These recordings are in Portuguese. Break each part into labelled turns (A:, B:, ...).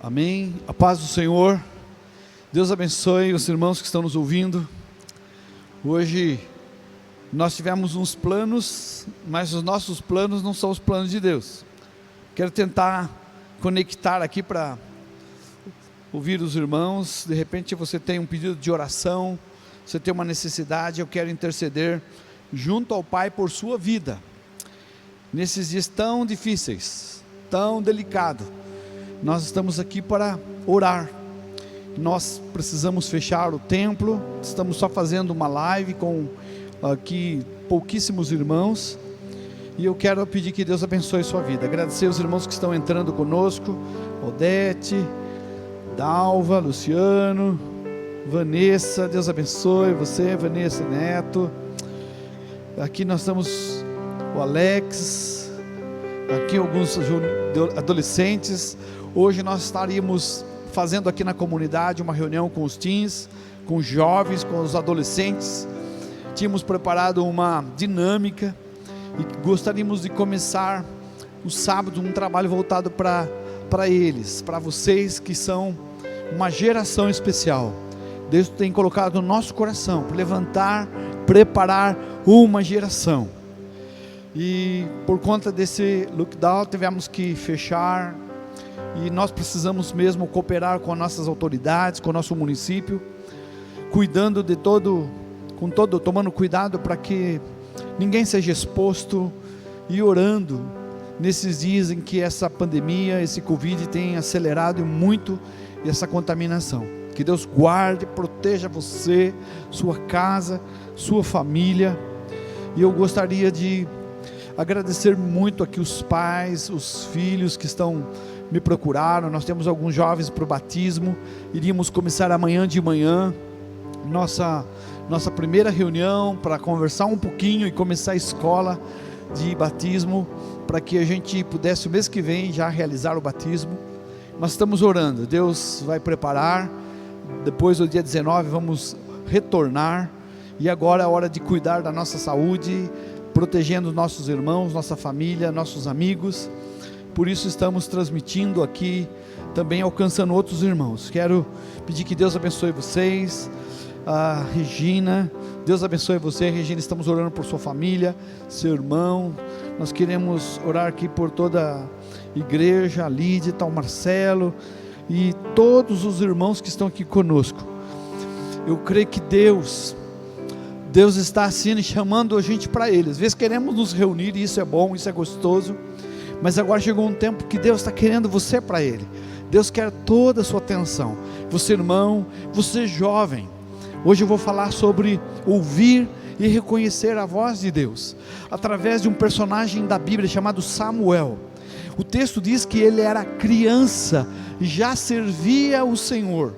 A: Amém. A paz do Senhor. Deus abençoe os irmãos que estão nos ouvindo. Hoje nós tivemos uns planos, mas os nossos planos não são os planos de Deus. Quero tentar conectar aqui para ouvir os irmãos. De repente você tem um pedido de oração, você tem uma necessidade, eu quero interceder junto ao Pai por sua vida. Nesses dias tão difíceis, tão delicados, nós estamos aqui para orar. Nós precisamos fechar o templo, estamos só fazendo uma live com aqui pouquíssimos irmãos, e eu quero pedir que Deus abençoe a sua vida. Agradecer os irmãos que estão entrando conosco, Odete, Dalva, Luciano, Vanessa, Deus abençoe você, Vanessa Neto. Aqui nós estamos o Alex, aqui alguns adolescentes. Hoje nós estaríamos fazendo aqui na comunidade uma reunião com os teens, com os jovens, com os adolescentes. Tínhamos preparado uma dinâmica e gostaríamos de começar o sábado um trabalho voltado para eles, para vocês que são uma geração especial. Deus tem colocado no nosso coração para levantar, preparar uma geração. E por conta desse lockdown tivemos que fechar, e nós precisamos mesmo cooperar com as nossas autoridades, com o nosso município, cuidando de tomando cuidado para que ninguém seja exposto, e orando nesses dias em que essa pandemia, esse Covid tem acelerado muito essa contaminação. Que Deus guarde, proteja você, sua casa, sua família. E eu gostaria de agradecer muito aqui os pais, os filhos que me procuraram. Nós temos alguns jovens para o batismo. Iríamos começar amanhã de manhã nossa primeira reunião para conversar um pouquinho e começar a escola de batismo, para que a gente pudesse o mês que vem já realizar o batismo. Mas estamos orando, Deus vai preparar. Depois do dia 19 vamos retornar, e agora é a hora de cuidar da nossa saúde, protegendo nossos irmãos, nossa família, nossos amigos. Por isso estamos transmitindo aqui, também alcançando outros irmãos. Quero pedir que Deus abençoe vocês. A Regina, Deus abençoe você, Regina. Estamos orando por sua família, seu irmão. Nós queremos orar aqui por toda a igreja, a Lídia, o Marcelo e todos os irmãos que estão aqui conosco. Eu creio que Deus está assim chamando a gente para Ele. Às vezes queremos nos reunir, e isso é bom, isso é gostoso, mas agora chegou um tempo que Deus está querendo você para Ele. Deus quer toda a sua atenção. Você irmão, você jovem. Hoje eu vou falar sobre ouvir e reconhecer a voz de Deus, através de um personagem da Bíblia chamado Samuel. O texto diz que ele era criança e já servia o Senhor.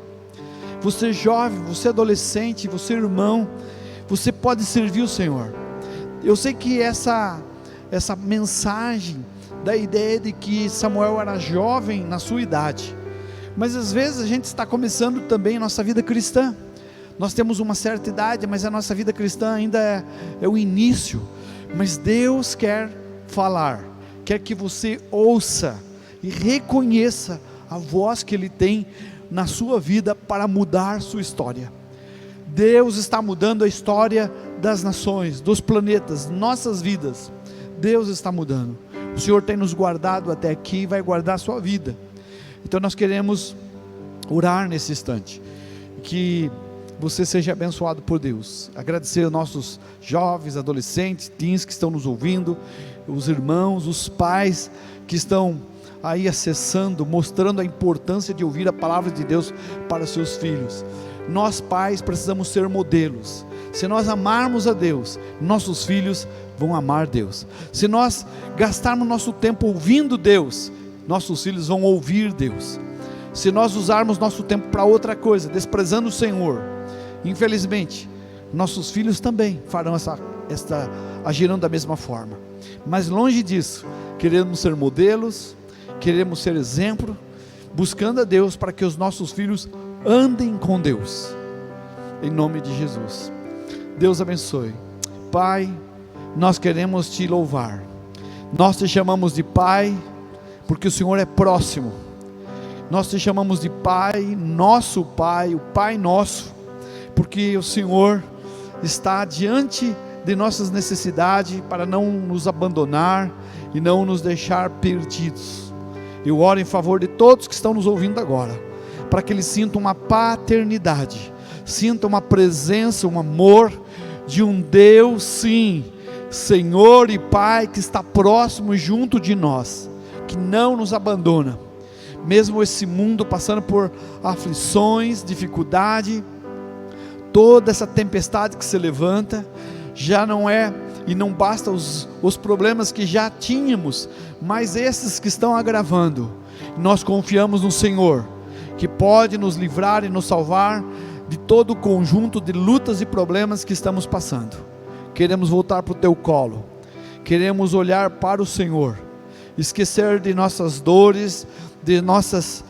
A: Você jovem, você adolescente, você irmão, você pode servir o Senhor. Eu sei que essa mensagem da ideia de que Samuel era jovem na sua idade, mas às vezes a gente está começando também a nossa vida cristã. Nós temos uma certa idade, mas a nossa vida cristã ainda é o início. Mas Deus quer falar, quer que você ouça e reconheça a voz que Ele tem na sua vida para mudar sua história. Deus está mudando a história das nações, dos planetas, nossas vidas. Deus está mudando. O Senhor tem nos guardado até aqui e vai guardar a sua vida. Então nós queremos orar nesse instante, que você seja abençoado por Deus. Agradecer aos nossos jovens, adolescentes, teens que estão nos ouvindo, os irmãos, os pais que estão aí acessando, mostrando a importância de ouvir a palavra de Deus para seus filhos. Nós pais precisamos ser modelos. Se nós amarmos a Deus, nossos filhos vão amar Deus. Se nós gastarmos nosso tempo ouvindo Deus, nossos filhos vão ouvir Deus. Se nós usarmos nosso tempo para outra coisa, desprezando o Senhor, infelizmente nossos filhos também farão agirão da mesma forma. Mas longe disso, queremos ser modelos, queremos ser exemplo, buscando a Deus para que os nossos filhos andem com Deus, em nome de Jesus. Deus abençoe. Pai, nós queremos te louvar. Nós te chamamos de Pai porque o Senhor é próximo. Nós te chamamos de Pai, nosso Pai, o Pai nosso, porque o Senhor está diante de nossas necessidades para não nos abandonar e não nos deixar perdidos. Eu oro em favor de todos que estão nos ouvindo agora, para que eles sintam uma paternidade, sintam uma presença, um amor de um Deus, sim, Senhor e Pai, que está próximo e junto de nós, que não nos abandona, mesmo esse mundo passando por aflições, dificuldade, toda essa tempestade que se levanta, já não é, e não basta os problemas que já tínhamos, mas esses que estão agravando. Nós confiamos no Senhor, que pode nos livrar e nos salvar de todo o conjunto de lutas e problemas que estamos passando. Queremos voltar para o teu colo, queremos olhar para o Senhor, esquecer de nossas dores, de nossas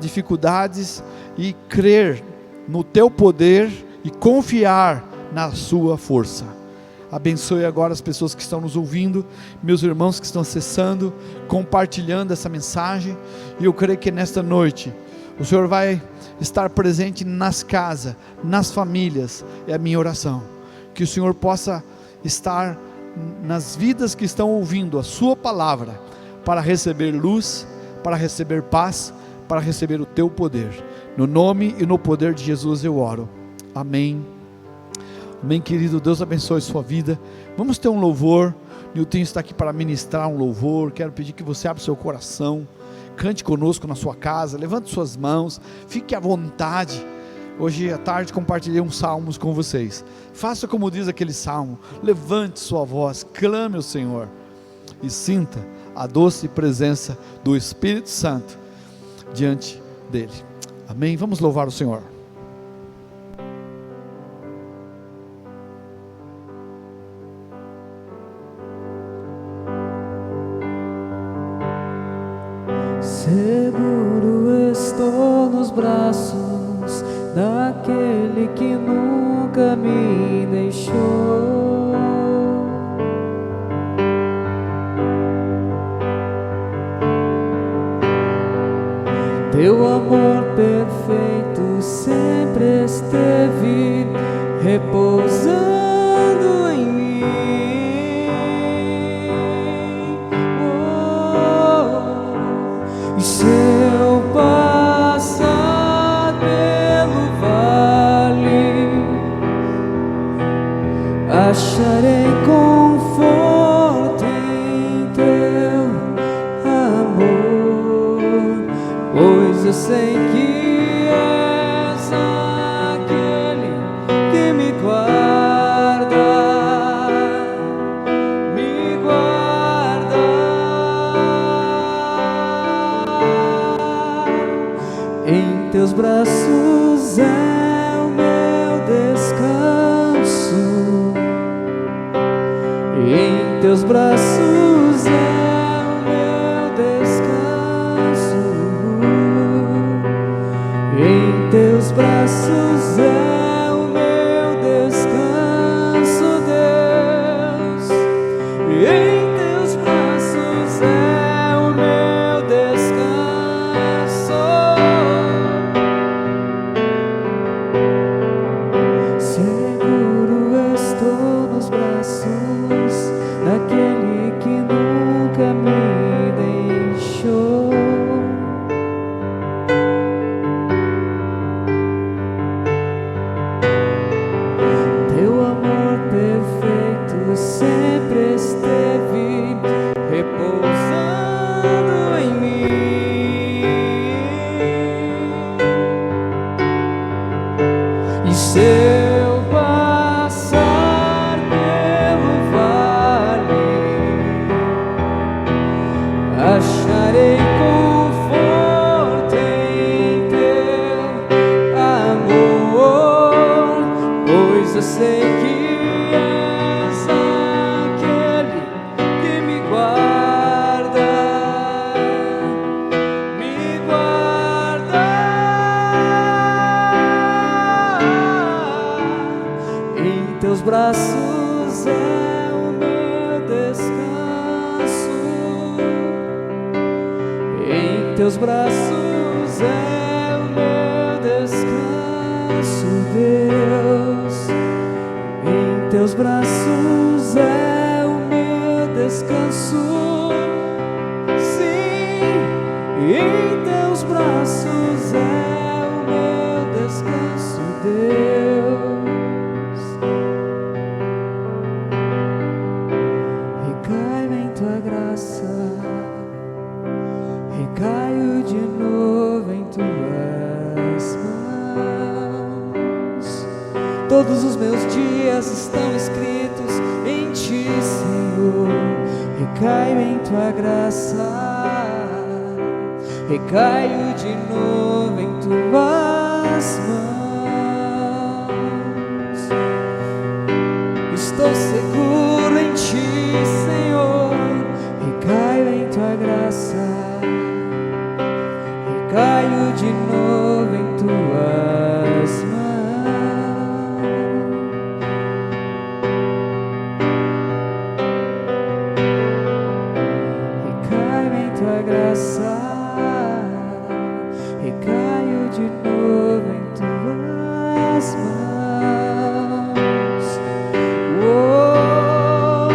A: dificuldades, e crer no teu poder e confiar na sua força. Abençoe agora as pessoas que estão nos ouvindo, meus irmãos que estão acessando, compartilhando essa mensagem, e eu creio que nesta noite o Senhor vai estar presente nas casas, nas famílias. É a minha oração, que o Senhor possa estar nas vidas que estão ouvindo a sua palavra, para receber luz, para receber paz, para receber o teu poder. No nome e no poder de Jesus eu oro, amém. Amém, querido. Deus abençoe a sua vida. Vamos ter um louvor. Nilton está aqui para ministrar um louvor. Quero pedir que você abra seu coração, cante conosco na sua casa, levante suas mãos, fique à vontade. Hoje à tarde compartilhei uns salmos com vocês. Faça como diz aquele salmo, levante sua voz, clame ao Senhor e sinta a doce presença do Espírito Santo diante dele. Amém. Vamos louvar o Senhor.
B: Seguro estou nos braços daquele que nunca me deixou. Teu amor perfeito sempre esteve repousando em mim. E se eu passar pelo vale, acharei conforto em teu amor, pois eu sei que és aquele que me guarda, me guarda. Em teus braços é o meu descanso, em teus braços é o meu descanso, em teus braços é o meu descanso, Deus. Em teus braços é o meu descanso. Seguro estou nos braços daquele que nunca me deixou. Teu amor perfeito sempre esteve repousando em mim. E se eu passar pelo vale, acharei conforto em teu amor, pois eu sei que és aquele que me guarda, me guarda. Em teus braços é o meu descanso, em teus braços é o meu descanso, Deus. Em teus braços é o meu descanso. Sim, em teus braços é o meu descanso, Deus. Recai em tua graça, recaio de novo em tuas mãos. Todos os meus dias estão escritos em ti, Senhor. Recaio em tua graça, recaio de novo em tuas mãos. Estou seguro em ti, Senhor. Recaio em tua graça, recaio de novo em tuas mãos. Recaio em tua graça, recaio de novo em tuas mãos. Oh,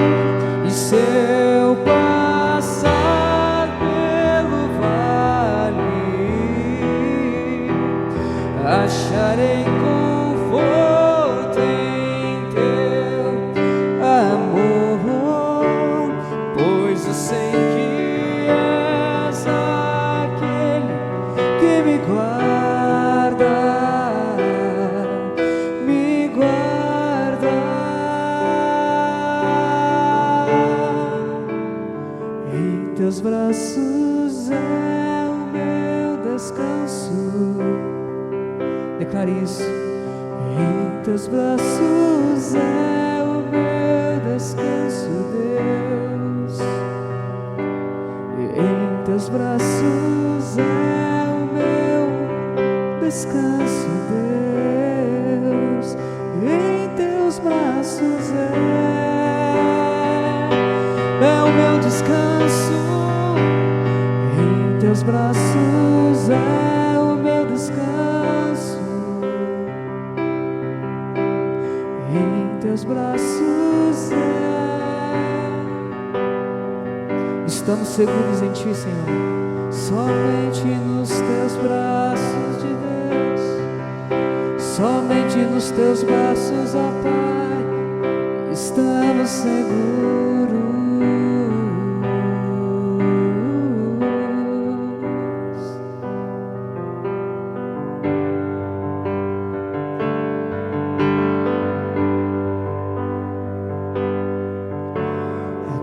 B: e se eu passar pelo vale, acharei conforto em teu amor, pois eu sei que és aquele que me guarda, me guarda. Em teus braços é o meu descanso. Declare isso. Em teus braços é o meu descanso, Deus. Em teus braços é o meu descanso, Deus. Em teus braços é o meu descanso. Em teus braços é o meu descanso. Em teus braços estamos seguros em ti, Senhor. Somente nos teus braços de Deus, somente nos teus braços, ó Pai, estamos seguros.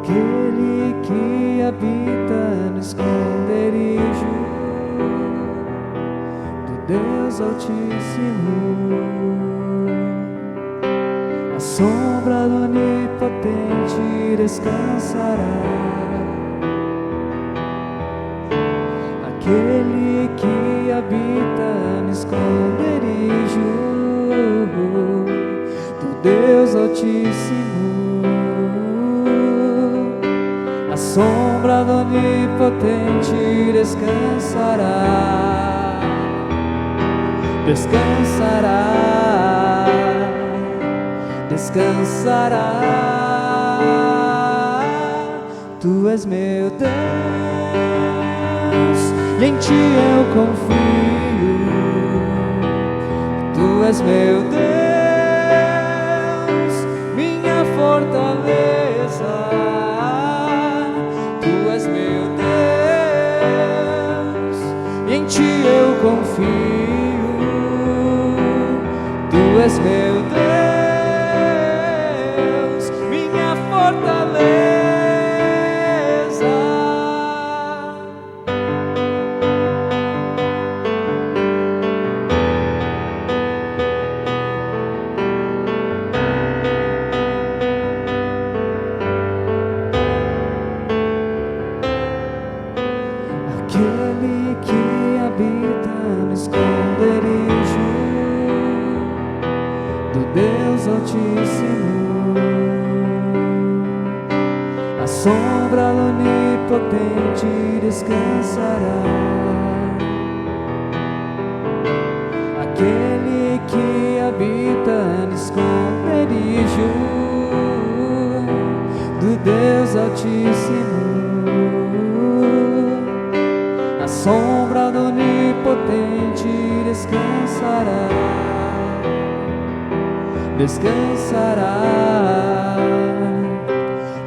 B: Aquele que habita no esconderijo do Deus Altíssimo, a sombra do Onipotente descansará. Aquele que habita no esconderijo do Deus Altíssimo, a sombra do Onipotente descansará, descansará, descansará. Tu és meu Deus e em ti eu confio. Tu és meu Deus, minha fortaleza. Tu és meu Deus e em ti eu confio. Tu és meu Deus, minha fortaleza. Aquele que habita no esconderijo do Deus Altíssimo, a sombra do Onipotente descansará. aquele que habita no esconderijo do Deus Altíssimo, à sombra do Onipotente descansará, descansará,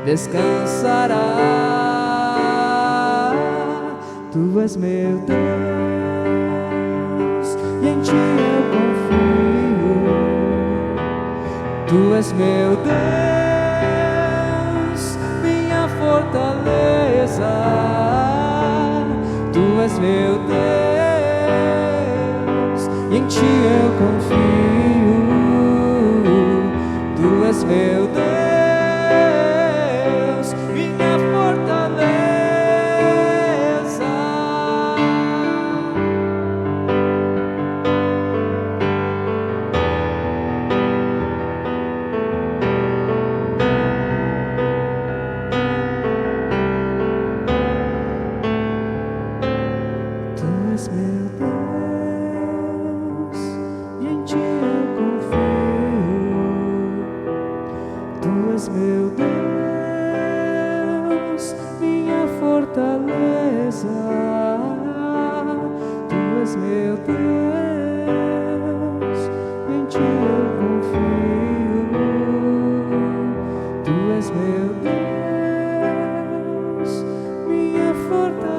B: descansará. Tu és meu Deus e em ti eu confio. Tu és meu Deus, minha fortaleza. Tu és meu Deus e em ti eu confio. Tu és meu Deus, minha fortaleza. Tu és meu Deus e em ti eu confio. Tu és meu Deus, minha fortaleza. Tu és meu Deus, em ti eu confio. Tu és meu Deus, minha fortaleza.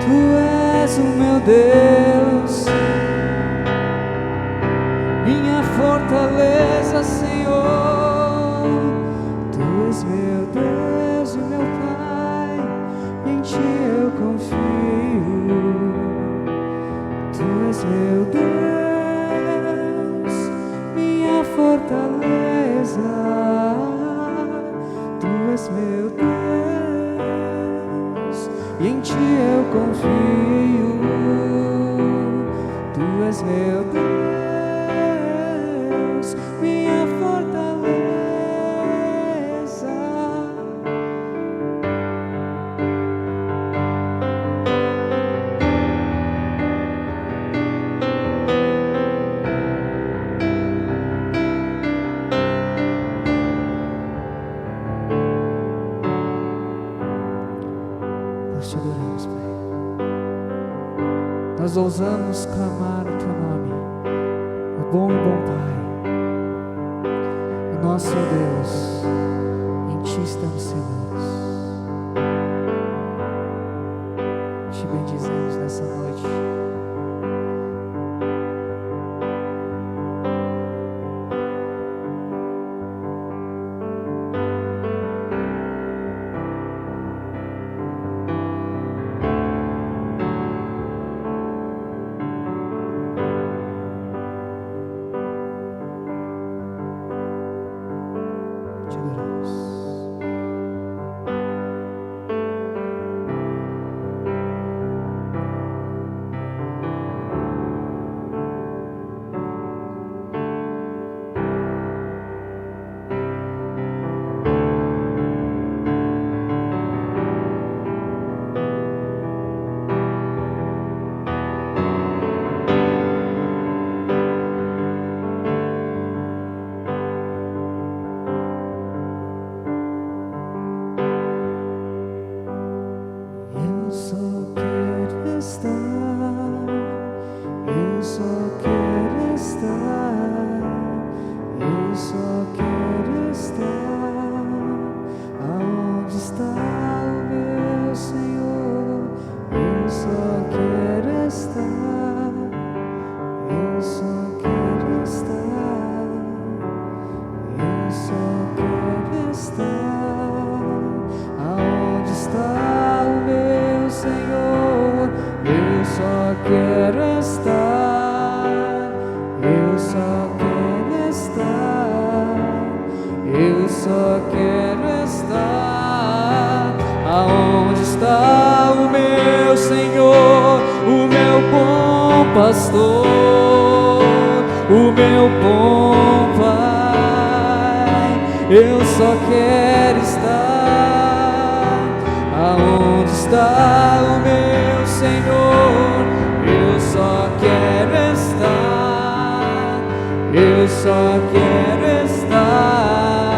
B: Tu és o meu Deus, minha fortaleza, Senhor. Tu és meu Deus e meu Pai, em ti eu confio. Tu és meu Deus, minha fortaleza. Tu és meu Deus e em ti eu confio. Tu és meu Deus, minha fortaleza. Nós te adoramos, Pai. Nós ousamos clamar o teu nome, o bom e bom Pai, o nosso Deus. Em ti estamos seguros. Te bendizemos nessa noite. Te adoramos. Eu só quero estar, eu só quero estar, eu só quero estar aonde está o meu Senhor. Eu só quero estar, eu só quero estar, eu só quero estar aonde está o meu Senhor. Eu só quero estar, eu só quero estar, eu só quero estar Aonde está o meu Senhor, o meu bom pastor, o meu bom Pai? Eu só quero estar. Aonde está o meu Senhor? Eu só quero estar. Eu só quero estar.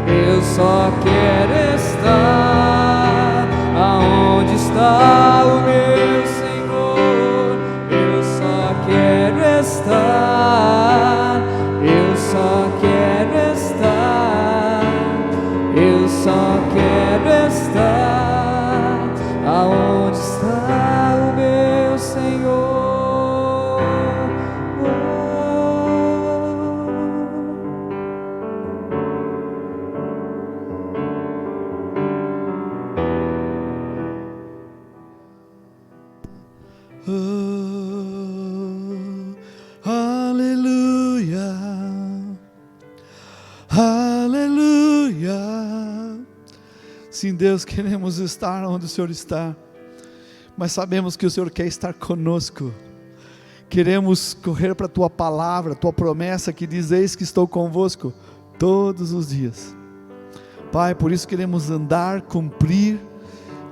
B: Eu só quero estar. Aonde está o meu Senhor? Eu só quero estar. Eu só quero estar. Eu só quero estar. Aonde está o meu Senhor?
A: Aleluia, aleluia. Sim, Deus, queremos estar onde o Senhor está, mas sabemos que o Senhor quer estar conosco. Queremos correr para a Tua palavra, Tua promessa que diz: eis que estou convosco todos os dias. Pai, por isso queremos andar, cumprir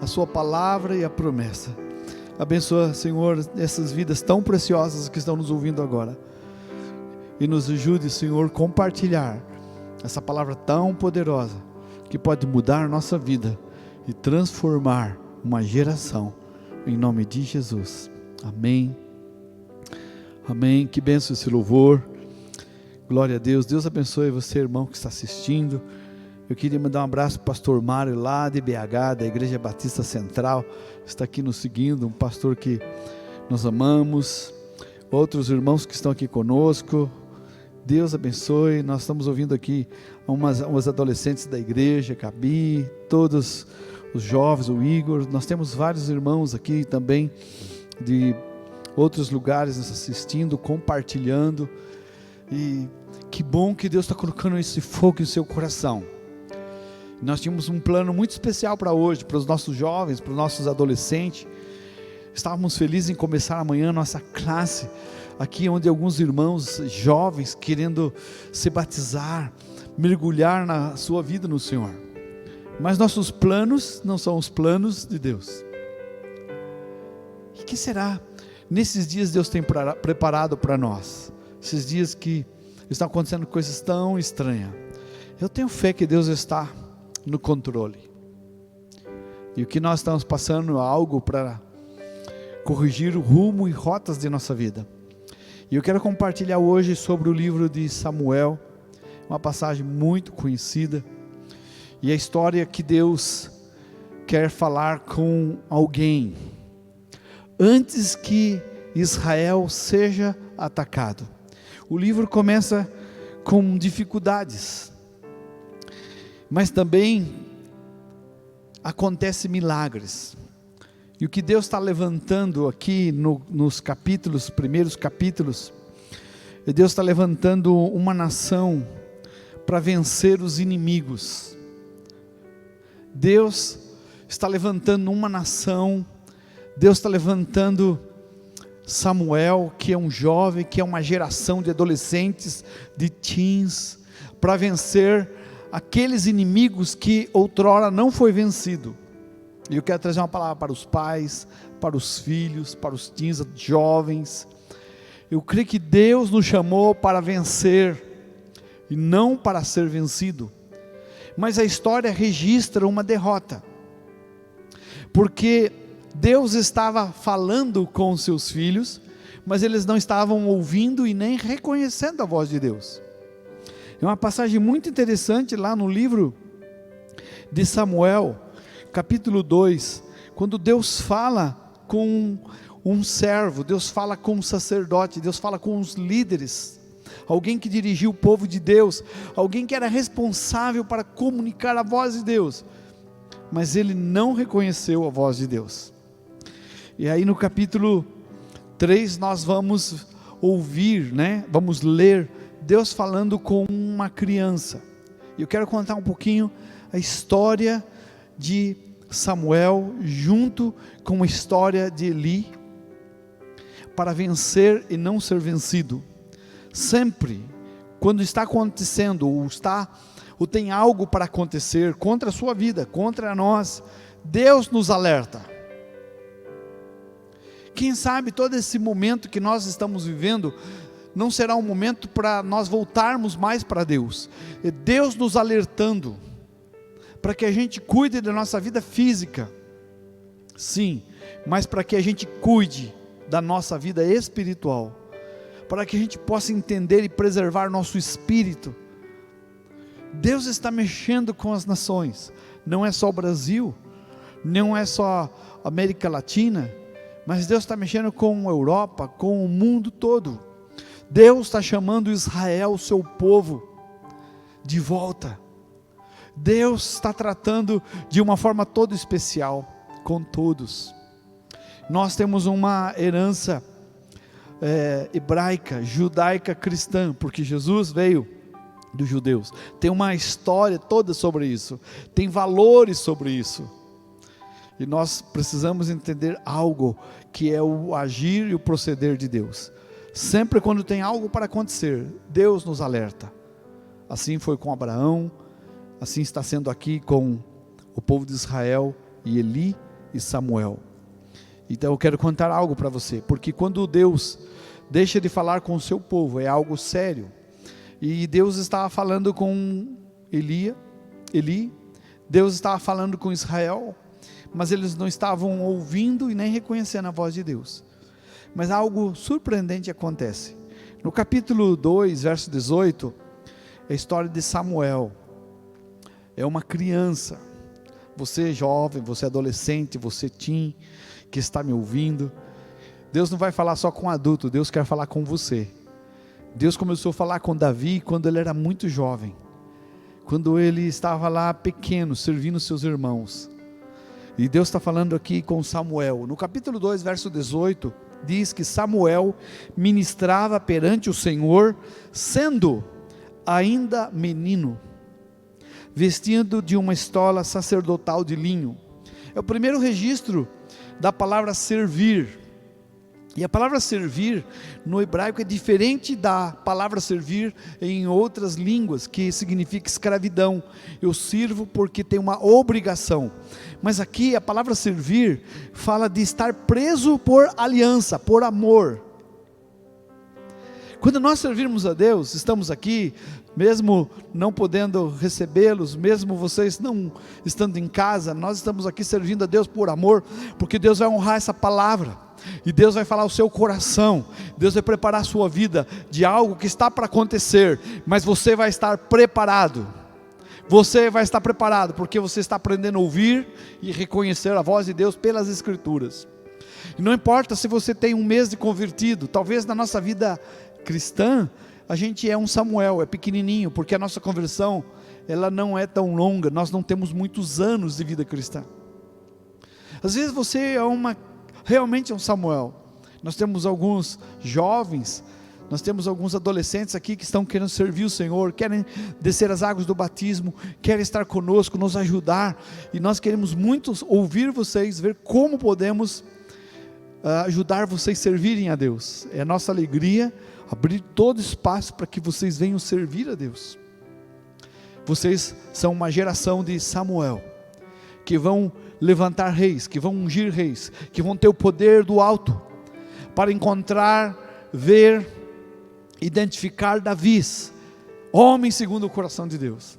A: a Sua palavra e a promessa. Abençoa, Senhor, essas vidas tão preciosas que estão nos ouvindo agora, e nos ajude, Senhor, a compartilhar essa palavra tão poderosa, que pode mudar a nossa vida e transformar uma geração, em nome de Jesus, amém, amém. Que bênção esse louvor, glória a Deus. Deus abençoe você, irmão, que está assistindo. Eu queria mandar um abraço para o pastor Mário, lá de BH, da Igreja Batista Central, está aqui nos seguindo, um pastor que nós amamos, outros irmãos que estão aqui conosco. Deus abençoe. Nós estamos ouvindo aqui umas adolescentes da igreja, Gabi, todos os jovens, o Igor. Nós temos vários irmãos aqui também, de outros lugares nos assistindo, compartilhando, e que bom que Deus está colocando esse fogo em seu coração. Nós tínhamos um plano muito especial para hoje, para os nossos jovens, para os nossos adolescentes. Estávamos felizes em começar amanhã a nossa classe, aqui onde alguns irmãos jovens querendo se batizar, mergulhar na sua vida no Senhor. Mas nossos planos não são os planos de Deus. E o que será? Nesses dias Deus tem preparado para nós, esses dias que estão acontecendo coisas tão estranhas. Eu tenho fé que Deus está no controle, e o que nós estamos passando é algo para corrigir o rumo e rotas de nossa vida. E eu quero compartilhar hoje sobre o livro de Samuel, uma passagem muito conhecida, e a história que Deus quer falar com alguém, antes que Israel seja atacado. O livro começa com dificuldades, mas também acontecem milagres. E o que Deus está levantando aqui nos capítulos, primeiros capítulos, Deus está levantando uma nação para vencer os inimigos. Deus está levantando uma nação, Deus está levantando Samuel, que é um jovem, que é uma geração de adolescentes, de teens, para vencer aqueles inimigos que outrora não foi vencido. E eu quero trazer uma palavra para os pais, para os filhos, para os teens, jovens. Eu creio que Deus nos chamou para vencer, e não para ser vencido. Mas a história registra uma derrota, porque Deus estava falando com os seus filhos, mas eles não estavam ouvindo e nem reconhecendo a voz de Deus. É uma passagem muito interessante lá no livro de Samuel, capítulo 2, quando Deus fala com um servo, Deus fala com um sacerdote, Deus fala com os líderes, alguém que dirigiu o povo de Deus, alguém que era responsável para comunicar a voz de Deus, mas ele não reconheceu a voz de Deus. E aí no capítulo 3 nós vamos ouvir, vamos ler Deus falando com uma criança. E eu quero contar um pouquinho a história de Samuel junto com a história de Eli, para vencer e não ser vencido. Sempre, quando está acontecendo, ou tem algo para acontecer contra a sua vida, contra nós, Deus nos alerta. Quem sabe todo esse momento que nós estamos vivendo não será um momento para nós voltarmos mais para Deus. É Deus nos alertando para que a gente cuide da nossa vida física, sim, mas para que a gente cuide da nossa vida espiritual, para que a gente possa entender e preservar nosso espírito. Deus está mexendo com as nações, não é só o Brasil, não é só a América Latina, mas Deus está mexendo com a Europa, com o mundo todo. Deus está chamando Israel, seu povo, de volta. Deus está tratando de uma forma toda especial com todos. Nós temos uma herança hebraica, judaica, cristã, porque Jesus veio dos judeus. Tem uma história toda sobre isso, tem valores sobre isso. E nós precisamos entender algo, que é o agir e o proceder de Deus. Sempre quando tem algo para acontecer, Deus nos alerta. Assim foi com Abraão, assim está sendo aqui com o povo de Israel, e Eli e Samuel. Então eu quero contar algo para você, porque quando Deus deixa de falar com o seu povo, é algo sério. E Deus estava falando com Eli, Deus estava falando com Israel, mas eles não estavam ouvindo e nem reconhecendo a voz de Deus. Mas algo surpreendente acontece. No capítulo 2, verso 18, é a história de Samuel. É uma criança. Você jovem, você adolescente, você teen, que está me ouvindo. Deus não vai falar só com adulto, Deus quer falar com você. Deus começou a falar com Davi quando ele era muito jovem. Quando ele estava lá pequeno, servindo seus irmãos. E Deus está falando aqui com Samuel. No capítulo 2, verso 18, diz que Samuel ministrava perante o Senhor, sendo ainda menino, vestindo de uma estola sacerdotal de linho. É o primeiro registro da palavra servir. E a palavra servir no hebraico é diferente da palavra servir em outras línguas, que significa escravidão. Eu sirvo porque tem uma obrigação. Mas aqui a palavra servir fala de estar preso por aliança, por amor. Quando nós servirmos a Deus, estamos aqui, mesmo não podendo recebê-los, mesmo vocês não estando em casa, nós estamos aqui servindo a Deus por amor, porque Deus vai honrar essa palavra. E Deus vai falar ao seu coração, Deus vai preparar a sua vida de algo que está para acontecer, mas você vai estar preparado. Você vai estar preparado, porque você está aprendendo a ouvir e reconhecer a voz de Deus pelas Escrituras. E não importa se você tem um mês de convertido, talvez na nossa vida cristã, a gente é um Samuel, é pequenininho, porque a nossa conversão, ela não é tão longa, nós não temos muitos anos de vida cristã. Às vezes você realmente é um Samuel. Nós temos alguns jovens, nós temos alguns adolescentes aqui que estão querendo servir o Senhor, querem descer as águas do batismo, querem estar conosco, nos ajudar, e nós queremos muito ouvir vocês, ver como podemos ajudar vocês a servirem a Deus. É a nossa alegria abrir todo espaço para que vocês venham servir a Deus. Vocês são uma geração de Samuel, que vão levantar reis, que vão ungir reis, que vão ter o poder do alto, para encontrar, ver, identificar Davis, homem segundo o coração de Deus.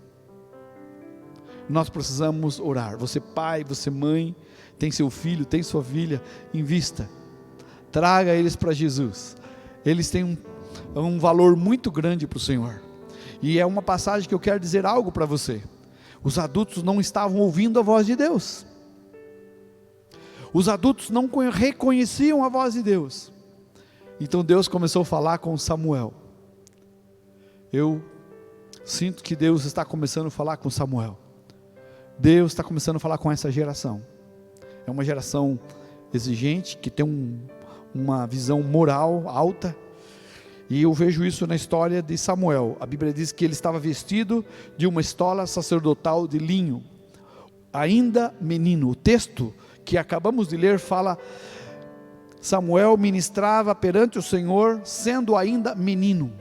A: Nós precisamos orar. Você pai, você mãe, tem seu filho, tem sua filha, invista, traga eles para Jesus. Eles têm um valor muito grande para o Senhor. E é uma passagem que eu quero dizer algo para você. Os adultos não estavam ouvindo a voz de Deus. Os adultos não reconheciam a voz de Deus. Então Deus começou a falar com Samuel. Eu sinto que Deus está começando a falar com Samuel. Deus está começando a falar com essa geração. É uma geração exigente, que tem uma visão moral alta. E eu vejo isso na história de Samuel. A Bíblia diz que ele estava vestido de uma estola sacerdotal de linho. ainda menino. O texto que acabamos de ler fala: Samuel ministrava perante o Senhor, sendo ainda menino.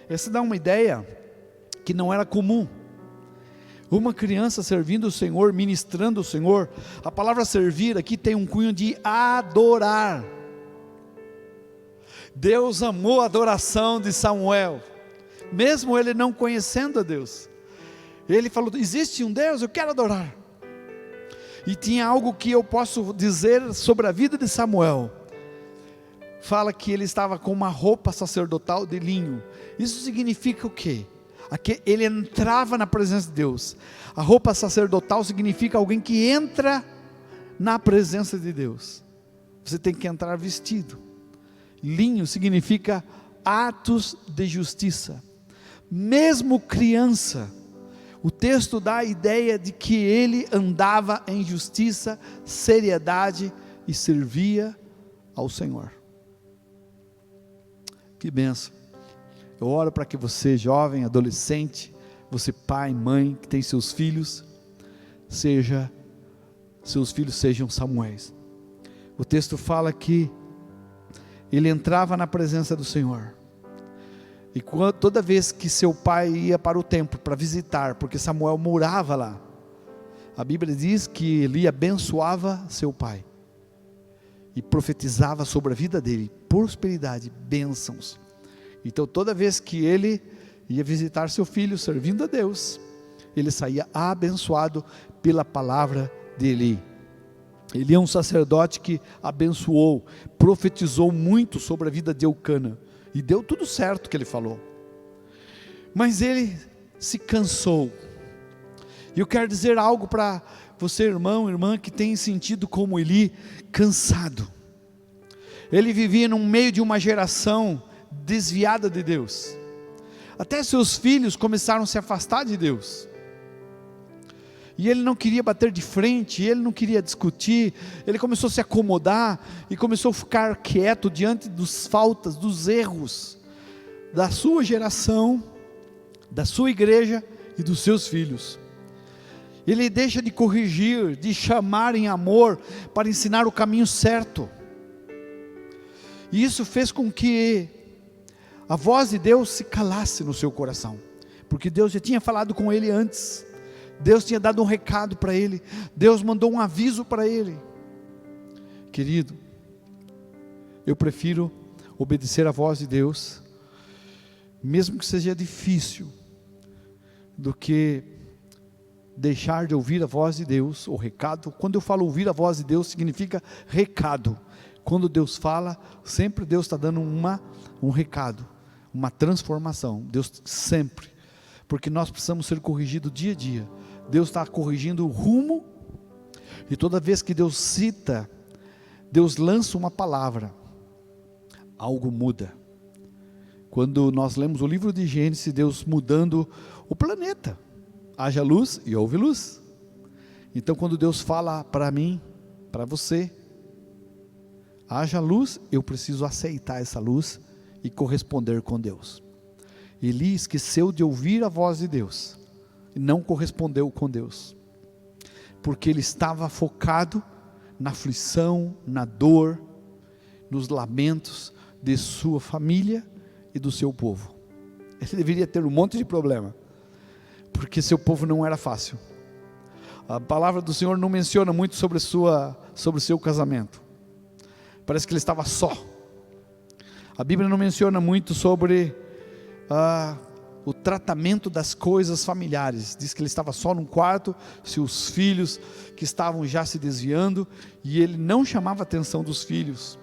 A: Essa dá uma ideia que não era comum. Uma criança servindo o Senhor, ministrando o Senhor. A palavra servir aqui tem um cunho de adorar. Deus amou a adoração de Samuel, mesmo ele não conhecendo a Deus. Ele falou: existe um Deus, eu quero adorar. E tinha algo que eu posso dizer sobre a vida de Samuel. Fala que ele estava com uma roupa sacerdotal de linho. Isso significa o quê? Ele entrava na presença de Deus. A roupa sacerdotal significa alguém que entra na presença de Deus. Você tem que entrar vestido. Linho significa atos de justiça. Mesmo criança, o texto dá a ideia de que ele andava em justiça, seriedade e servia ao Senhor. Que bênção. Eu oro para que você, jovem, adolescente, você pai, mãe, que tem seus filhos, seus filhos sejam Samuéis. O texto fala que ele entrava na presença do Senhor, e toda vez que seu pai ia para o templo para visitar, porque Samuel morava lá, a Bíblia diz que ele abençoava seu pai, e profetizava sobre a vida dele, prosperidade, bênçãos. Então toda vez que ele ia visitar seu filho, servindo a Deus, ele saía abençoado pela palavra dele. Ele é um sacerdote que abençoou, profetizou muito sobre a vida de Eucana, e deu tudo certo que ele falou. Mas ele se cansou. E eu quero dizer algo para você, irmão, irmã, que tem sentido como Eli, cansado. Ele vivia no meio de uma geração desviada de Deus. Até seus filhos começaram a se afastar de Deus. E ele não queria bater de frente, ele não queria discutir, ele começou a se acomodar, e começou a ficar quieto diante das faltas, dos erros, da sua geração, da sua igreja e dos seus filhos. Ele deixa de corrigir, de chamar em amor, para ensinar o caminho certo. E isso fez com que a voz de Deus se calasse no seu coração, porque Deus já tinha falado com ele antes. Deus tinha dado um recado para ele, Deus mandou um aviso para ele. Querido, eu prefiro obedecer a voz de Deus, mesmo que seja difícil, do que deixar de ouvir a voz de Deus, o recado. Quando eu falo ouvir a voz de Deus, significa recado. Quando Deus fala, sempre Deus está dando um recado, uma transformação. Deus sempre, porque nós precisamos ser corrigidos dia a dia. Deus está corrigindo o rumo, e toda vez que Deus cita, Deus lança uma palavra, algo muda. Quando nós lemos o livro de Gênesis, Deus mudando o planeta, haja luz e houve luz. Então quando Deus fala para mim, para você, haja luz, eu preciso aceitar essa luz e corresponder com Deus. Eli esqueceu de ouvir a voz de Deus, e não correspondeu com Deus, porque ele estava focado na aflição, na dor, nos lamentos de sua família e do seu povo. Ele deveria ter um monte de problema, porque seu povo não era fácil. A palavra do Senhor não menciona muito sobre o seu casamento. Parece que ele estava só. A Bíblia não menciona muito sobre o tratamento das coisas familiares. Diz que ele estava só num quarto, seus filhos que estavam já se desviando, e ele não chamava a atenção dos filhos.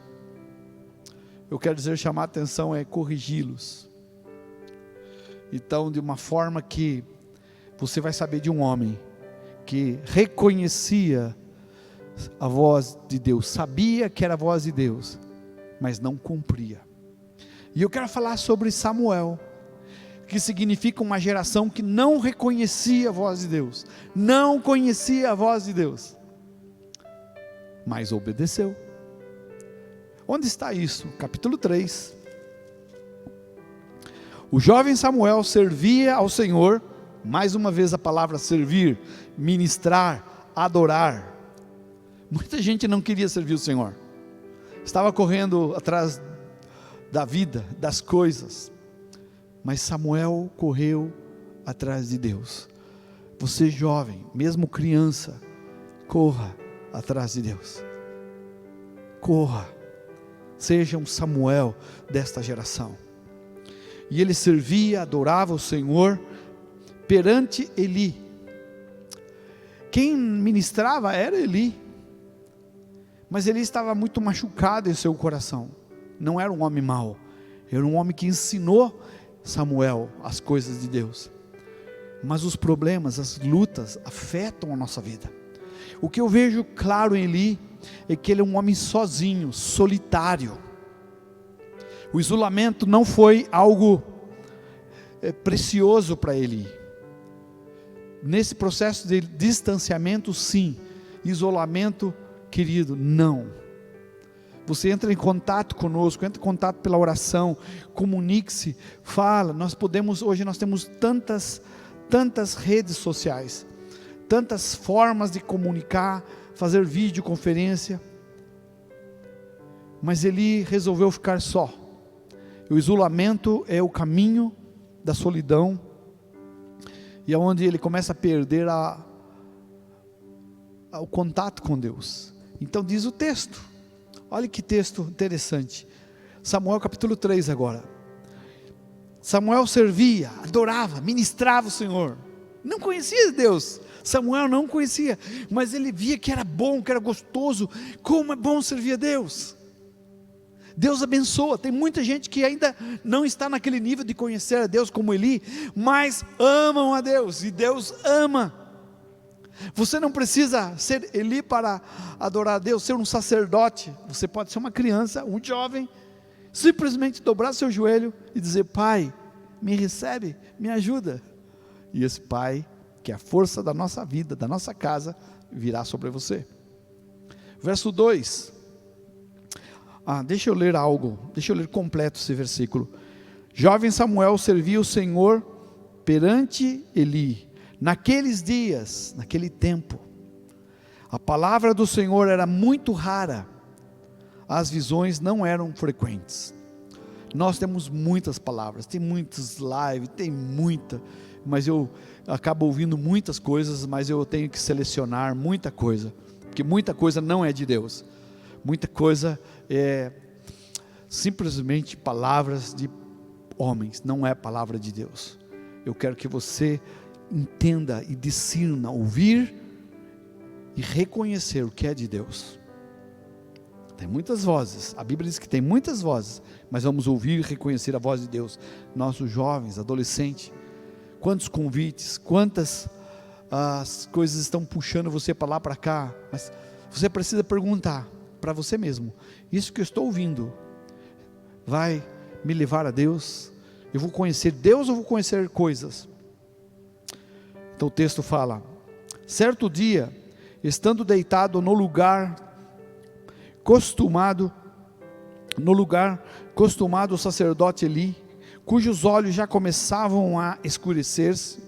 A: Eu quero dizer, chamar a atenção é corrigi-los. Então, de uma forma que você vai saber de um homem que reconhecia a voz de Deus, sabia que era a voz de Deus, mas não cumpria. E eu quero falar sobre Samuel, que significa uma geração que não reconhecia a voz de Deus, não conhecia a voz de Deus, mas obedeceu. Onde está isso? Capítulo 3. O jovem Samuel servia ao Senhor, mais uma vez a palavra servir, ministrar, adorar. Muita gente não queria servir o Senhor, estava correndo atrás da vida, das coisas, mas Samuel correu atrás de Deus. Você jovem, mesmo criança, corra atrás de Deus, corra, seja um Samuel desta geração. E ele servia, adorava o Senhor perante Eli. Quem ministrava era Eli, mas Eli estava muito machucado em seu coração. Não era um homem mau, era um homem que ensinou Samuel as coisas de Deus. Mas os problemas, as lutas afetam a nossa vida. O que eu vejo claro em Eli é que ele é um homem sozinho, solitário. O isolamento não foi algo precioso para Eli. Nesse processo de distanciamento, sim. Isolamento, querido, não. Você entra em contato conosco, entra em contato pela oração, comunique-se, fala. Hoje nós temos tantas redes sociais, tantas formas de comunicar, fazer videoconferência, mas ele resolveu ficar só. O isolamento é o caminho da solidão, e é onde ele começa a perder o contato com Deus. Então diz o texto, olha que texto interessante, Samuel capítulo 3 agora. Samuel servia, adorava, ministrava o Senhor, não conhecia Deus, Samuel não conhecia, mas ele via que era bom, que era gostoso. Como é bom servir a Deus. Deus abençoa. Tem muita gente que ainda não está naquele nível de conhecer a Deus como Eli, mas amam a Deus, e Deus ama. Você não precisa ser Eli para adorar a Deus, ser um sacerdote. Você pode ser uma criança, um jovem, simplesmente dobrar seu joelho e dizer: Pai, me recebe, me ajuda. E esse Pai, que é a força da nossa vida, da nossa casa, virá sobre você. Verso 2. Deixa eu ler completo esse versículo. Jovem Samuel servia o Senhor perante Eli. Naqueles dias, naquele tempo, a palavra do Senhor era muito rara, as visões não eram frequentes. Nós temos muitas palavras, tem muitas lives, mas eu acabo ouvindo muitas coisas, mas eu tenho que selecionar muita coisa, porque muita coisa não é de Deus, muita coisa é simplesmente palavras de homens, não é palavra de Deus. Eu quero que você entenda e discirna, ouvir e reconhecer o que é de Deus. Tem muitas vozes, a Bíblia diz que tem muitas vozes, mas vamos ouvir e reconhecer a voz de Deus. Nossos jovens, adolescentes, quantos convites, quantas as coisas estão puxando você para lá, para cá, mas você precisa perguntar para você mesmo: isso que eu estou ouvindo vai me levar a Deus? Eu vou conhecer Deus ou vou conhecer coisas? Então o texto fala: certo dia, estando deitado no lugar costumado, o sacerdote Eli, cujos olhos já começavam a escurecer-se,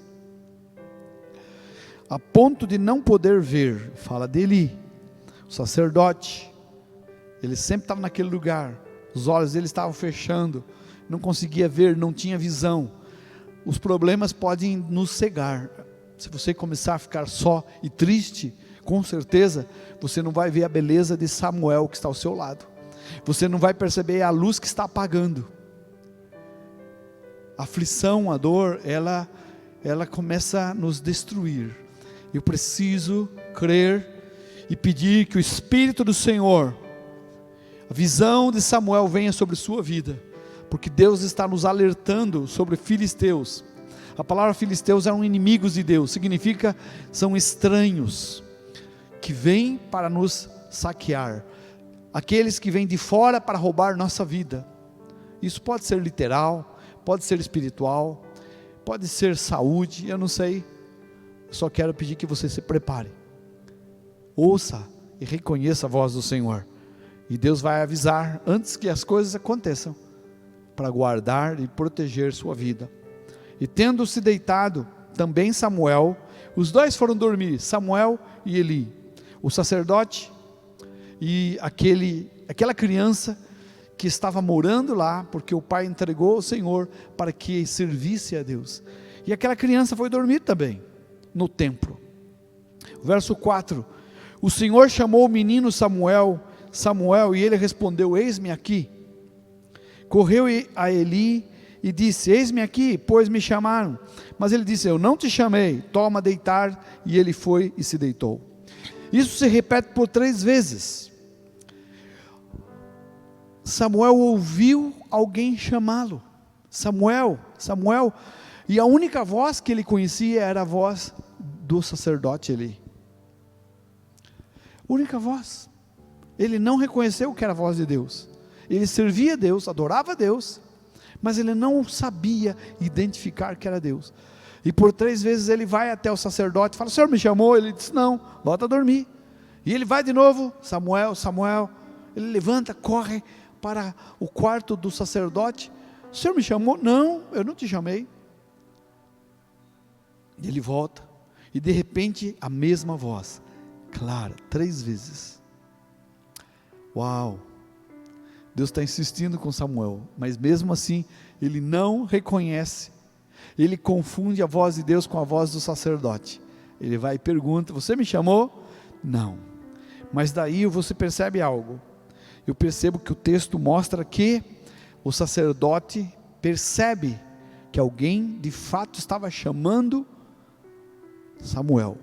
A: a ponto de não poder ver, fala de Eli, o sacerdote, ele sempre estava naquele lugar, os olhos dele estavam fechando, não conseguia ver, não tinha visão. Os problemas podem nos cegar. Se você começar a ficar só e triste, com certeza você não vai ver a beleza de Samuel que está ao seu lado, você não vai perceber a luz que está apagando. A aflição, a dor, ela começa a nos destruir. Eu preciso crer e pedir que o Espírito do Senhor, a visão de Samuel venha sobre sua vida, porque Deus está nos alertando sobre filisteus. A palavra filisteus eram inimigos de Deus, significa são estranhos, que vêm para nos saquear, aqueles que vêm de fora para roubar nossa vida. Isso pode ser literal, pode ser espiritual, pode ser saúde, eu não sei. Só quero pedir que você se prepare, ouça e reconheça a voz do Senhor, e Deus vai avisar antes que as coisas aconteçam, para guardar e proteger sua vida. E tendo-se deitado também Samuel, Os dois foram dormir, Samuel e Eli. O sacerdote e aquela criança que estava morando lá, porque o pai entregou ao Senhor para que servisse a Deus. E aquela criança foi dormir também, no templo. Verso 4, o Senhor chamou o menino Samuel, e ele respondeu, eis-me aqui. Correu a Eli e disse, eis-me aqui, pois me chamaram. Mas ele disse, eu não te chamei, toma deitar. E ele foi e se deitou. Isso se repete por 3 vezes. Samuel ouviu alguém chamá-lo, Samuel, Samuel, e a única voz que ele conhecia era a voz do sacerdote Eli. Única voz. Ele não reconheceu que era a voz de Deus. Ele servia a Deus, adorava a Deus, mas ele não sabia identificar que era Deus. E por 3 vezes ele vai até o sacerdote e fala, o Senhor me chamou? Ele diz, não, volta a dormir. E ele vai de novo, Samuel, Samuel. Ele levanta, corre para o quarto do sacerdote. O Senhor me chamou? Não, eu não te chamei. E ele volta, e de repente a mesma voz, clara, 3 vezes. Uau! Deus está insistindo com Samuel, mas mesmo assim ele não reconhece. Ele confunde a voz de Deus com a voz do sacerdote. Ele vai e pergunta, você me chamou? Não. Mas daí você percebe algo. Eu percebo que o texto mostra que o sacerdote percebe que alguém de fato estava chamando Samuel,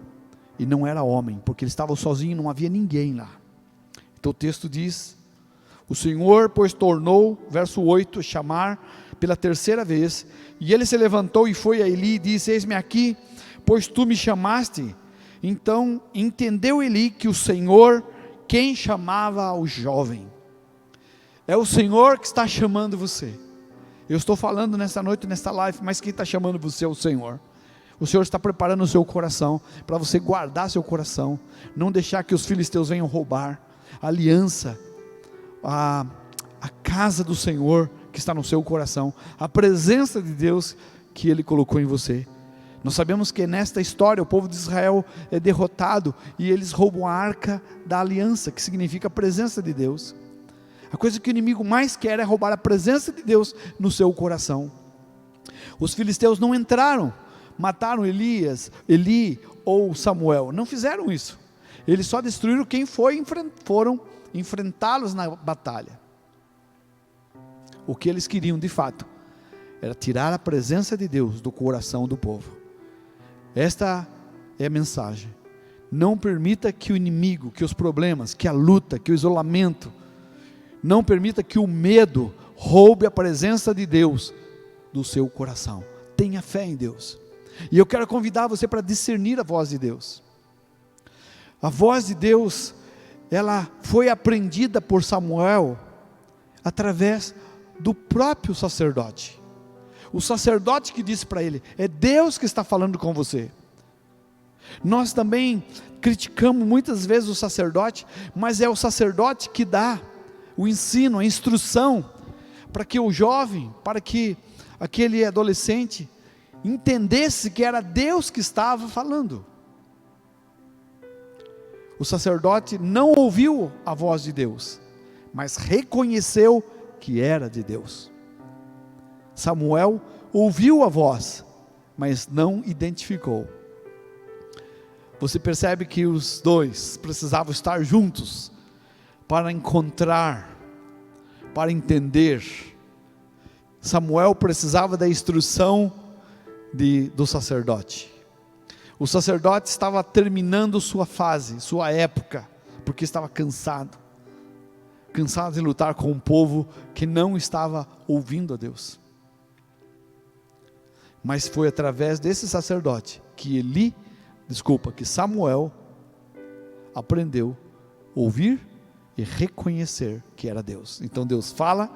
A: e não era homem, porque ele estava sozinho, não havia ninguém lá. Então o texto diz, o Senhor pois tornou, verso 8, chamar pela 3ª vez, e ele se levantou e foi a Eli e disse, eis-me aqui, pois tu me chamaste. Então entendeu Eli que o Senhor, quem chamava o jovem, é o Senhor que está chamando você. Eu estou falando nesta noite, nesta live, mas quem está chamando você é o Senhor. O Senhor está preparando o seu coração, para você guardar seu coração, não deixar que os filisteus venham roubar a aliança, a casa do Senhor que está no seu coração, a presença de Deus que Ele colocou em você. Nós sabemos que nesta história o povo de Israel é derrotado, e eles roubam a arca da aliança, que significa a presença de Deus. A coisa que o inimigo mais quer é roubar a presença de Deus no seu coração. Os filisteus não entraram, mataram Eli ou Samuel, não fizeram isso. Eles só destruíram quem foram enfrentá-los na batalha. O que eles queriam de fato era tirar a presença de Deus do coração do povo. Esta é a mensagem. Não permita que o inimigo, que os problemas, que a luta, que o isolamento, não permita que o medo roube a presença de Deus do seu coração. Tenha fé em Deus. E eu quero convidar você para discernir a voz de Deus. A voz de Deus, ela foi aprendida por Samuel através do próprio sacerdote. O sacerdote que disse para ele, é Deus que está falando com você. Nós também criticamos muitas vezes o sacerdote, mas é o sacerdote que dá o ensino, a instrução, para que o jovem, para que aquele adolescente entendesse que era Deus que estava falando. O sacerdote não ouviu a voz de Deus, mas reconheceu que era de Deus. Samuel ouviu a voz, mas não identificou. Você percebe que os dois precisavam estar juntos para encontrar, para entender. Samuel precisava da instrução do sacerdote. O sacerdote estava terminando sua fase, sua época, porque estava cansado de lutar com um povo que não estava ouvindo a Deus. Mas foi através desse sacerdote que Samuel aprendeu a ouvir e reconhecer que era Deus. Então Deus fala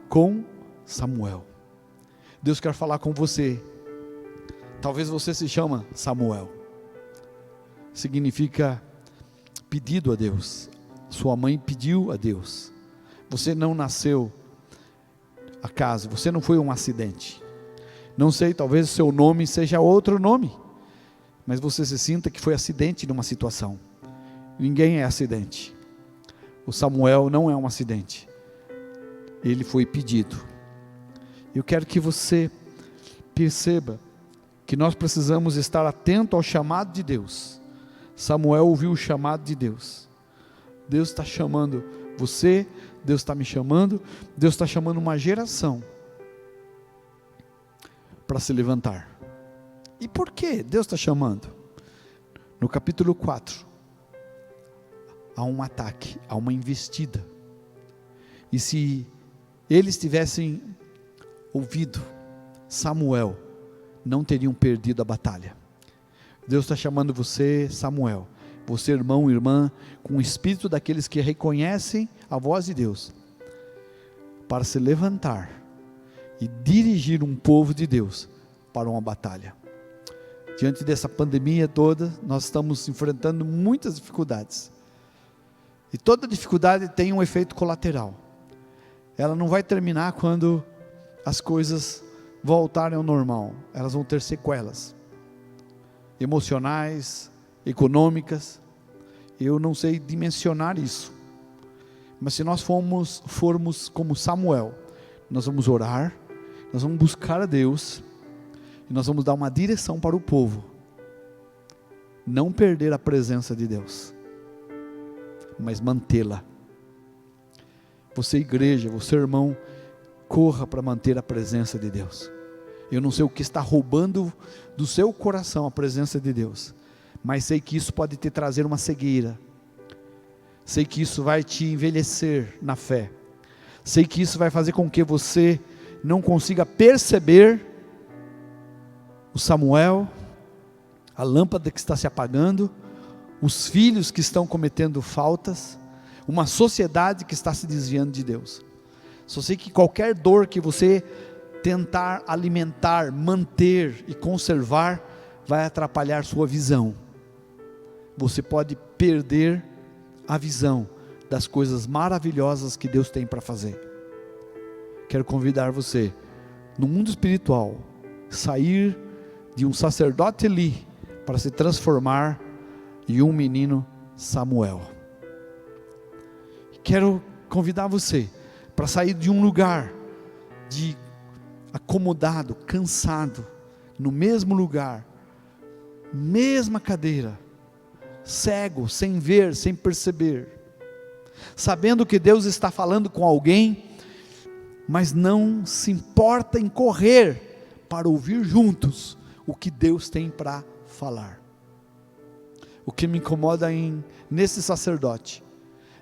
A: com Samuel. Deus quer falar com você. Talvez você se chama Samuel. Significa pedido a Deus. Sua mãe pediu a Deus. Você não nasceu acaso, você não foi um acidente. Não sei, talvez o seu nome seja outro nome, mas você se sinta que foi acidente numa situação. Ninguém é acidente. O Samuel não é um acidente. Ele foi pedido. Eu quero que você perceba que nós precisamos estar atento ao chamado de Deus. Samuel ouviu o chamado de Deus. Deus está chamando você, Deus está me chamando, Deus está chamando uma geração para se levantar. E por que Deus está chamando? No capítulo 4, há um ataque, há uma investida. E se eles tivessem ouvido Samuel, não teriam perdido a batalha. Deus está chamando você, Samuel, você irmão, irmã, com o espírito daqueles que reconhecem a voz de Deus, para se levantar e dirigir um povo de Deus para uma batalha. Diante dessa pandemia toda, nós estamos enfrentando muitas dificuldades, e toda dificuldade tem um efeito colateral. Ela não vai terminar quando as coisas voltarem ao normal. Elas vão ter sequelas emocionais, econômicas. Eu não sei dimensionar isso, mas se nós formos como Samuel, nós vamos orar, nós vamos buscar a Deus, e nós vamos dar uma direção para o povo, não perder a presença de Deus, mas mantê-la. Você igreja, você irmão, corra para manter a presença de Deus. Eu não sei o que está roubando do seu coração a presença de Deus, mas sei que isso pode te trazer uma cegueira, sei que isso vai te envelhecer na fé, sei que isso vai fazer com que você não consiga perceber o Samuel, a lâmpada que está se apagando, os filhos que estão cometendo faltas, uma sociedade que está se desviando de Deus. Só sei que qualquer dor que você tentar alimentar, manter e conservar, vai atrapalhar sua visão. Você pode perder a visão das coisas maravilhosas que Deus tem para fazer. Quero convidar você, no mundo espiritual, sair de um sacerdote Eli, para se transformar em um menino Samuel. Quero convidar você, para sair de um lugar de acomodado, cansado, no mesmo lugar, mesma cadeira, cego, sem ver, sem perceber, sabendo que Deus está falando com alguém, mas não se importa em correr para ouvir juntos o que Deus tem para falar. O que me incomoda nesse sacerdote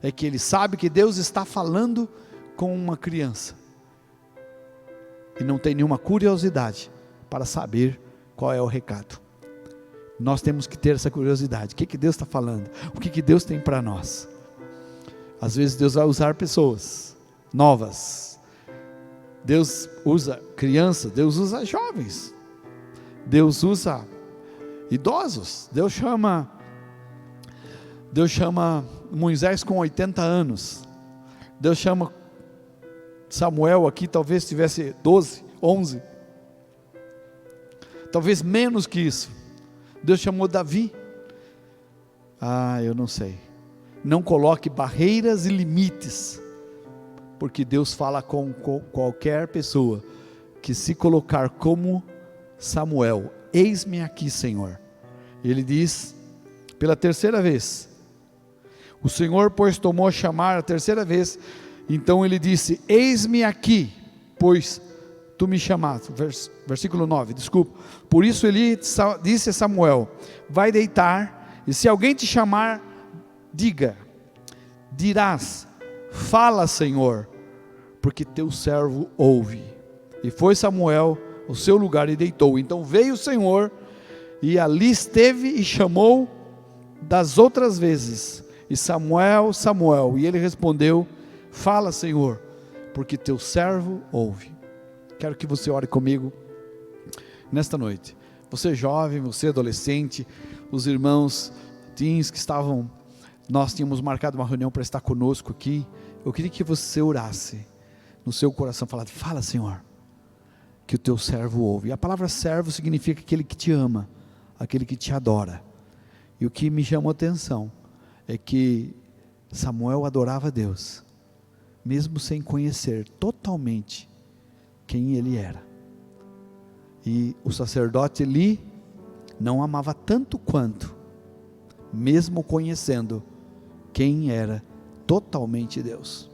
A: é que ele sabe que Deus está falando com uma criança e não tem nenhuma curiosidade para saber qual é o recado. Nós temos que ter essa curiosidade. O que Deus está falando? O que Deus tem para nós? Às vezes Deus vai usar pessoas novas, Deus usa crianças, Deus usa jovens, Deus usa idosos. Deus chama Moisés com 80 anos, Deus chama Samuel aqui, talvez tivesse 12, 11, talvez menos que isso. Deus chamou Davi. Eu não sei. Não coloque barreiras e limites, porque Deus fala com qualquer pessoa que se colocar como Samuel. Eis-me aqui, Senhor. Ele diz pela terceira vez. O Senhor, pois, tomou a chamar a terceira vez. Então ele disse: eis-me aqui, pois tu me chamaste. Versículo 9, desculpa. Por isso ele disse a Samuel: vai deitar, e se alguém te chamar, dirás: fala, Senhor, porque teu servo ouve. E foi Samuel ao seu lugar e deitou. Então veio o Senhor, e ali esteve e chamou das outras vezes: e Samuel, Samuel. E ele respondeu: fala, Senhor, porque teu servo ouve. Quero que você ore comigo nesta noite. Você jovem, você adolescente, os irmãos teens que estavam, nós tínhamos marcado uma reunião para estar conosco aqui. Eu queria que você orasse no seu coração, falando: fala, Senhor, que o teu servo ouve. E a palavra servo significa aquele que te ama, aquele que te adora. E o que me chamou a atenção é que Samuel adorava a Deus, mesmo sem conhecer totalmente quem ele era. E o sacerdote Eli não amava tanto quanto, mesmo conhecendo quem era totalmente Deus.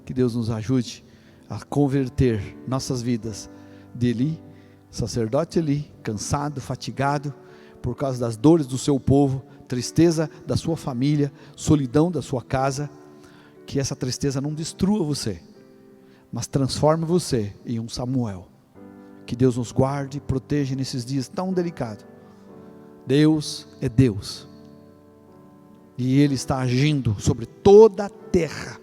A: Que Deus nos ajude a converter nossas vidas de Eli, sacerdote Eli, cansado, fatigado, por causa das dores do seu povo, tristeza da sua família, solidão da sua casa, que essa tristeza não destrua você, mas transforme você em um Samuel. Que Deus nos guarde e proteja nesses dias tão delicados. Deus é Deus, e Ele está agindo sobre toda a terra,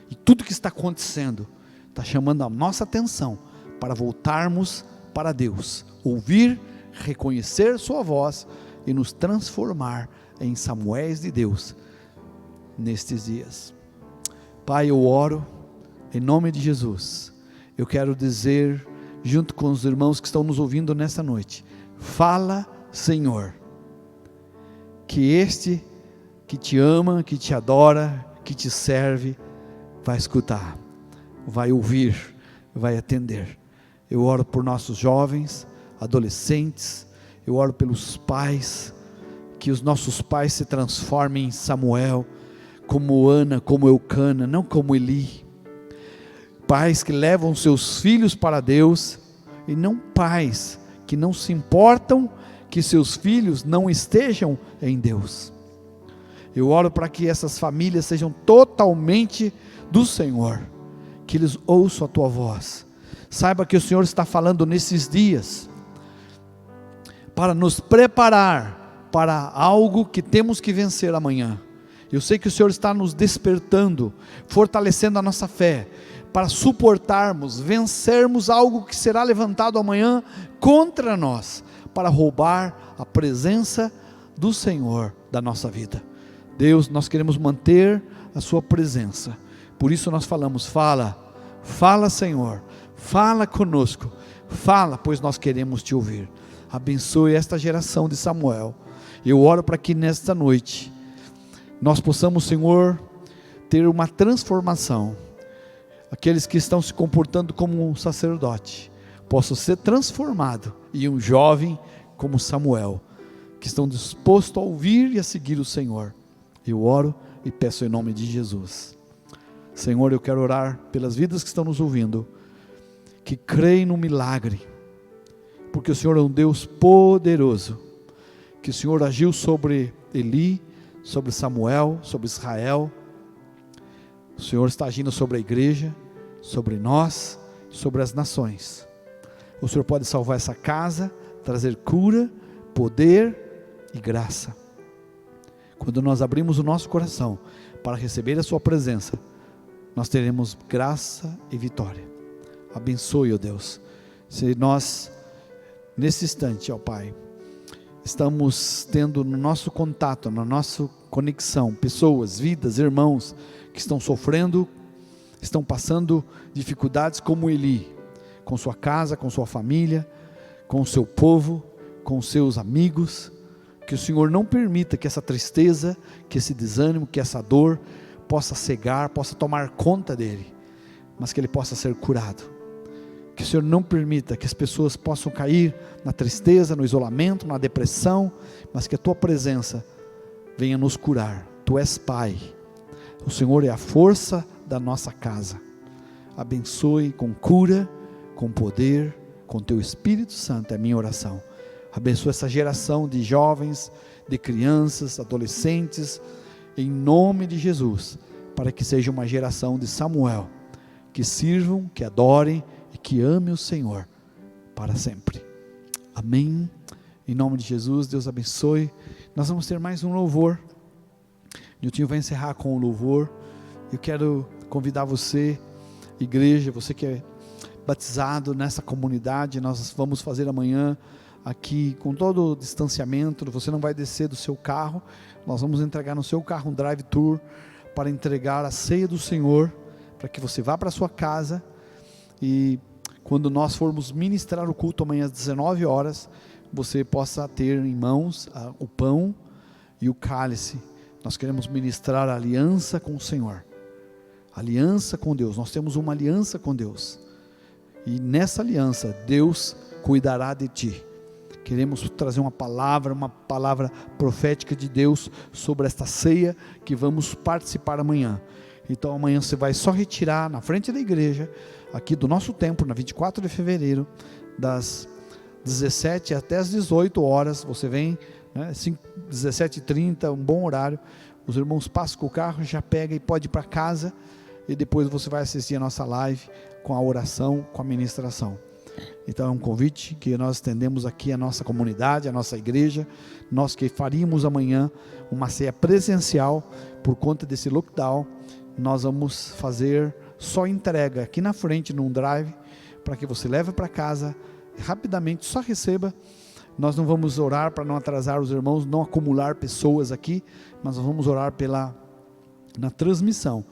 A: e tudo que está acontecendo, está chamando a nossa atenção, para voltarmos para Deus, ouvir, reconhecer sua voz, e nos transformar em Samuéis de Deus, nestes dias. Pai, eu oro, em nome de Jesus, eu quero dizer, junto com os irmãos que estão nos ouvindo nessa noite, fala, Senhor, que este que te ama, que te adora, que te serve, vai escutar, vai ouvir, vai atender. Eu oro por nossos jovens, adolescentes, eu oro pelos pais, que os nossos pais se transformem em Samuel, como Ana, como Eucana, não como Eli. Pais que levam seus filhos para Deus, e não pais que não se importam que seus filhos não estejam em Deus. Eu oro para que essas famílias sejam totalmente do Senhor, que eles ouçam a tua voz. Saiba que o Senhor está falando nesses dias, para nos preparar para algo que temos que vencer amanhã. Eu sei que o Senhor está nos despertando, fortalecendo a nossa fé, para suportarmos, vencermos algo que será levantado amanhã contra nós, para roubar a presença do Senhor da nossa vida. Deus, nós queremos manter a sua presença, por isso nós falamos, fala, Senhor, fala conosco, fala, pois nós queremos te ouvir. Abençoe esta geração de Samuel. Eu oro para que nesta noite, nós possamos, Senhor, ter uma transformação. Aqueles que estão se comportando como um sacerdote, possam ser transformados em um jovem como Samuel, que estão dispostos a ouvir e a seguir o Senhor. Eu oro e peço em nome de Jesus. Senhor, eu quero orar pelas vidas que estão nos ouvindo, que creem no milagre, porque o Senhor é um Deus poderoso, que o Senhor agiu sobre Eli, sobre Samuel, sobre Israel. O Senhor está agindo sobre a igreja, sobre nós, sobre as nações. O Senhor pode salvar essa casa, trazer cura, poder e graça. Quando nós abrimos o nosso coração para receber a sua presença, nós teremos graça e vitória. Abençoe, ó Deus, se nós nesse instante, ó Pai, estamos tendo no nosso contato, na nossa conexão, pessoas, vidas, irmãos, que estão sofrendo, estão passando dificuldades como Eli, com sua casa, com sua família, com o seu povo, com seus amigos, que o Senhor não permita que essa tristeza, que esse desânimo, que essa dor, possa cegar, possa tomar conta dele, mas que ele possa ser curado. Que o Senhor não permita que as pessoas possam cair na tristeza, no isolamento, na depressão, mas que a tua presença venha nos curar. Tu és Pai, o Senhor é a força da nossa casa. Abençoe com cura, com poder, com teu Espírito Santo, é a minha oração. Abençoe essa geração de jovens, de crianças, adolescentes, em nome de Jesus, para que seja uma geração de Samuel, que sirvam, que adorem e que amem o Senhor para sempre. Amém. Em nome de Jesus, Deus abençoe. Nós vamos ter mais um louvor. Niltinho vai encerrar com o louvor. Eu quero convidar você, igreja, você que é batizado nessa comunidade, nós vamos fazer amanhã aqui com todo o distanciamento. Você não vai descer do seu carro, nós vamos entregar no seu carro um drive-thru para entregar a ceia do Senhor, para que você vá para a sua casa, e quando nós formos ministrar o culto amanhã às 19 horas, você possa ter em mãos o pão e o cálice. Nós queremos ministrar a aliança com o Senhor, aliança com Deus. Nós temos uma aliança com Deus, e nessa aliança Deus cuidará de ti. Queremos trazer uma palavra profética de Deus sobre esta ceia que vamos participar amanhã. Então amanhã você vai só retirar na frente da igreja, aqui do nosso templo, na 24 de fevereiro, das 17 até as 18 horas, você vem, né, 17h30, um bom horário, os irmãos passam com o carro, já pega e pode ir para casa, e depois você vai assistir a nossa live, com a oração, com a ministração. Então é um convite que nós estendemos aqui à nossa comunidade, à nossa igreja, nós que faríamos amanhã uma ceia presencial, por conta desse lockdown, nós vamos fazer só entrega aqui na frente, num drive, para que você leve para casa, rapidamente, só receba. Nós não vamos orar para não atrasar os irmãos, não acumular pessoas aqui, mas nós vamos orar na transmissão,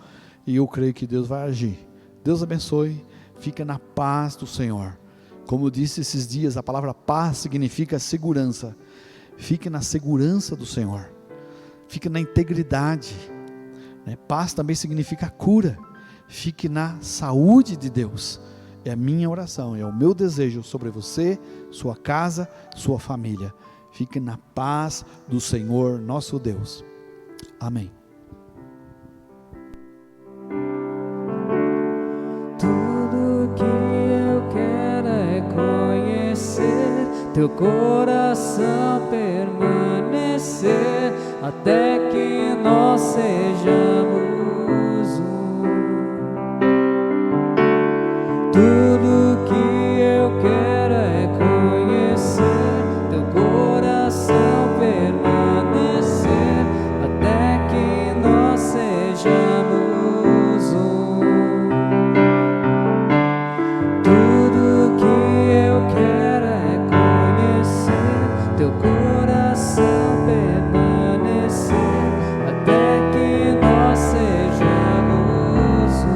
A: e eu creio que Deus vai agir. Deus abençoe, fica na paz do Senhor. Como eu disse esses dias, a palavra paz significa segurança. Fique na segurança do Senhor, fique na integridade, né? Paz também significa cura. Fique na saúde de Deus. É a minha oração, é o meu desejo sobre você, sua casa, sua família. Fique na paz do Senhor nosso Deus. Amém.
B: Tudo que eu quero é conhecer teu coração, permanecer até que nós sejamos um. Tudo que eu quero é conhecer teu coração, permanecer até que nós sejamos um. Tudo que eu quero é conhecer teu coração, permanecer até que nós sejamos um.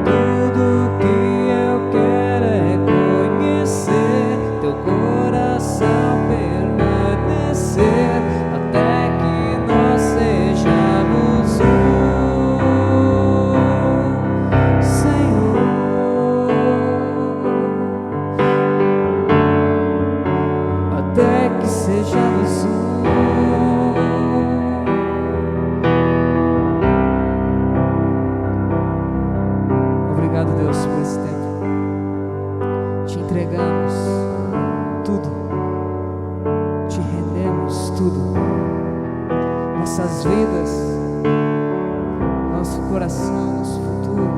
B: Tudo que eu quero é conhecer teu coração, permanecer até que nós sejamos um, Senhor, até que sejamos um. Obrigado, Deus, por esse tempo. Te entregamos tudo, te rendemos tudo, nossas vidas, nosso coração, nosso futuro,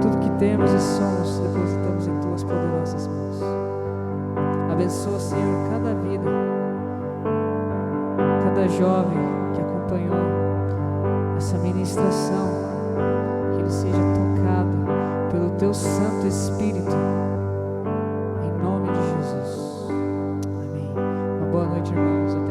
B: tudo que temos e somos, depositamos em tuas poderosas mãos. Abençoa, Senhor, cada vida, cada jovem que acompanhou essa ministração, que ele seja tocado pelo teu Santo Espírito, em nome de Jesus. Amém. Uma boa noite, irmãos.